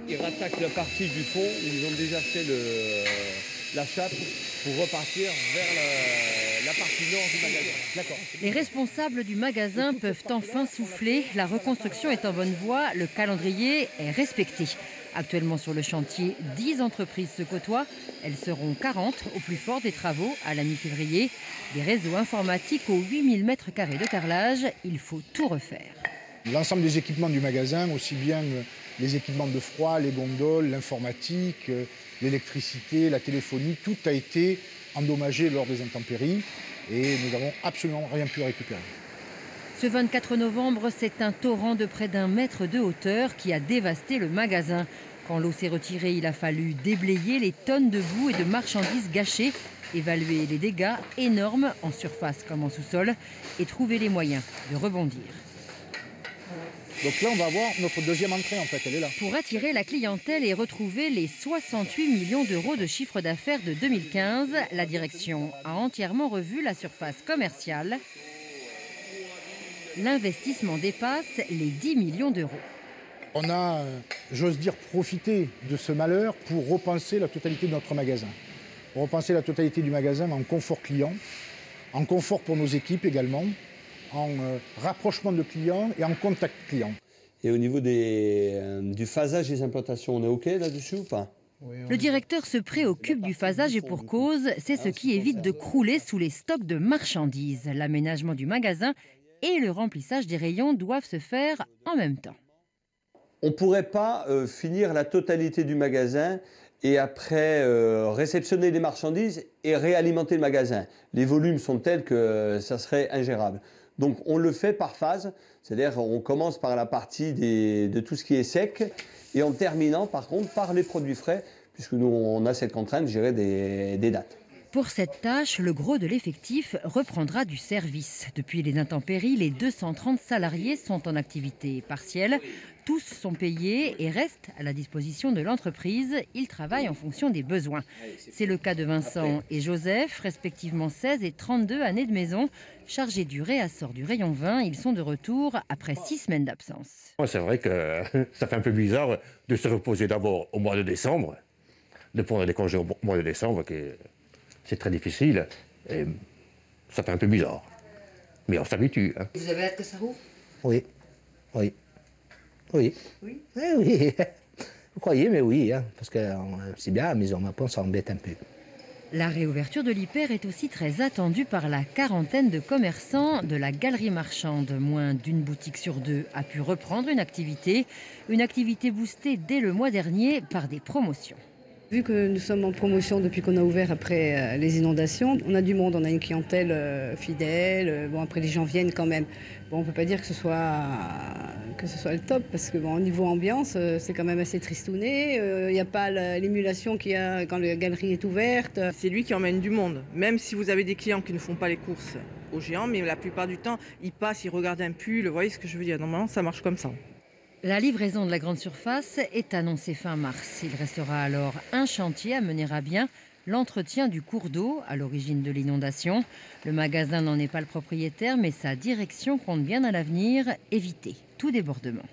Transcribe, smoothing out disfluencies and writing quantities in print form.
Ils rattaquent la partie du fond où ils ont déjà fait la chape pour repartir vers la partie nord du magasin. D'accord. Les responsables du magasin peuvent enfin souffler. La reconstruction est en bonne voie, le calendrier est respecté. Actuellement sur le chantier, 10 entreprises se côtoient. Elles seront 40 au plus fort des travaux à la mi-février. Des réseaux informatiques aux 8000 mètres carrés de carrelage, il faut tout refaire. L'ensemble des équipements du magasin, aussi bien les équipements de froid, les gondoles, l'informatique, l'électricité, la téléphonie, tout a été endommagé lors des intempéries et nous n'avons absolument rien pu récupérer. Ce 24 novembre, c'est un torrent de près d'1 mètre de hauteur qui a dévasté le magasin. Quand l'eau s'est retirée, il a fallu déblayer les tonnes de boue et de marchandises gâchées, évaluer les dégâts énormes en surface comme en sous-sol et trouver les moyens de rebondir. Donc là, on va voir notre deuxième entrée, en fait, elle est là. Pour attirer la clientèle et retrouver les 68 millions d'euros de chiffre d'affaires de 2015, la direction a entièrement revu la surface commerciale. L'investissement dépasse les 10 millions d'euros. On a, j'ose dire, profité de ce malheur pour repenser la totalité de notre magasin. Repenser la totalité du magasin en confort client, en confort pour nos équipes également, en rapprochement de clients et en contact client. Et au niveau du phasage des implantations, on est OK là-dessus ou pas? Le directeur se préoccupe du phasage et pour cause, c'est ce qui évite de crouler sous les stocks de marchandises. L'aménagement du magasin et le remplissage des rayons doivent se faire en même temps. On ne pourrait pas finir la totalité du magasin et après réceptionner les marchandises et réalimenter le magasin. Les volumes sont tels que ça serait ingérable. Donc on le fait par phase, c'est-à-dire on commence par la partie de tout ce qui est sec et en terminant par contre par les produits frais, puisque nous on a cette contrainte de gérer des dates. Pour cette tâche, le gros de l'effectif reprendra du service. Depuis les intempéries, les 230 salariés sont en activité partielle. Tous sont payés et restent à la disposition de l'entreprise. Ils travaillent en fonction des besoins. C'est le cas de Vincent et Joseph, respectivement 16 et 32 années de maison. Chargés du réassort du rayon vin, ils sont de retour après 6 semaines d'absence. C'est vrai que ça fait un peu bizarre de se reposer d'abord au mois de décembre, de prendre des congés au mois de décembre, c'est très difficile. Et ça fait un peu bizarre. Mais on s'habitue. Hein. Vous avez hâte que ça rouvre? Oui. Oui. Oui. Oui. Oui. Vous croyez, mais oui, hein, parce que c'est bien à la maison, mais après on s'embête un peu. La réouverture de l'Hyper est aussi très attendue par la quarantaine de commerçants de la galerie marchande. Moins d'une boutique sur 2 a pu reprendre une activité boostée dès le mois dernier par des promotions. Vu que nous sommes en promotion depuis qu'on a ouvert après les inondations, on a du monde, on a une clientèle fidèle. Bon, après les gens viennent quand même. Bon, on ne peut pas dire que ce soit le top parce que bon, au niveau ambiance, c'est quand même assez tristouné. Il n'y a pas l'émulation qu'il y a quand la galerie est ouverte. C'est lui qui emmène du monde. Même si vous avez des clients qui ne font pas les courses au géant, mais la plupart du temps, ils passent, ils regardent un pull. Vous voyez ce que je veux dire? Normalement, ça marche comme ça. La livraison de la grande surface est annoncée fin mars. Il restera alors un chantier à mener à bien, l'entretien du cours d'eau à l'origine de l'inondation. Le magasin n'en est pas le propriétaire, mais sa direction compte bien à l'avenir éviter tout débordement.